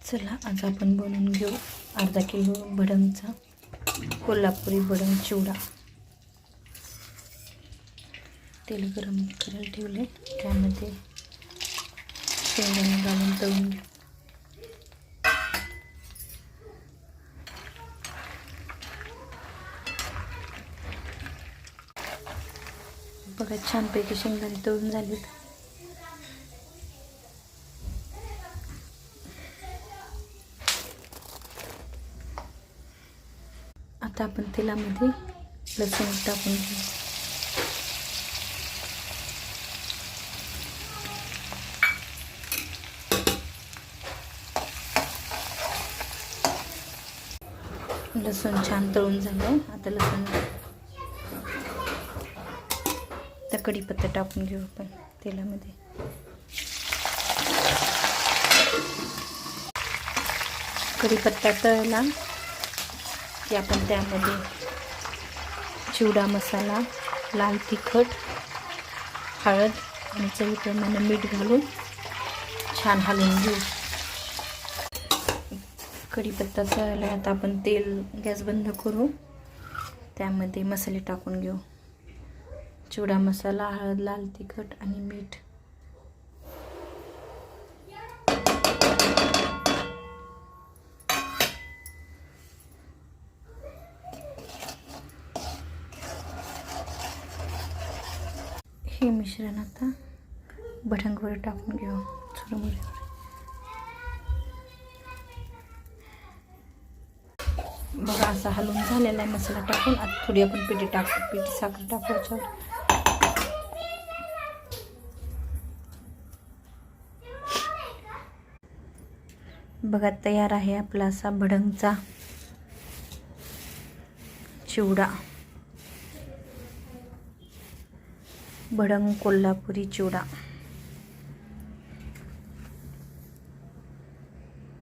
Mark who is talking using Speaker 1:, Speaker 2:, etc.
Speaker 1: चला आज आपण बनवून घेऊ अर्धा किलो भडंगचा कोल्हापुरी भडंग चिवडा। तेल गरम करायला ठेवले, त्यामध्ये शेंगदाणे घालून तळून घेऊ। बघा छानपैकी शेंगदाणे तळून झालेत। आता आपण तेलामध्ये लसूण टाकून घेऊ। लसूण छान तळून झालं। आता लसूण त्या कढीपत्ता टाकून घेऊ आपण तेलामध्ये। कढीपत्ता तळला की आपण त्यामध्ये चिवडा मसाला, लाल तिखट, हळद आणि चवीप्रमाणे मीठ घालून छान हलवून घेऊ। कढीपत्ता तळला, आता आपण तेल गॅस बंद करू, त्यामध्ये मसाले टाकून घेऊ। चिवडा मसाला, हळद, लाल तिखट आणि मीठ। हे मिश्रण आता भडंगवर टाकून घेऊ चुरमुऱ्यावर। बघा असा हलवून झालेला आहे मसाला टाकून। आता थोडी आपण पिठी टाकू, पिठी साखर टाकायची। बघा तयार आहे आपला असा भडंगचा चिवडा, भडंग कोल्हापुरी चिवडा।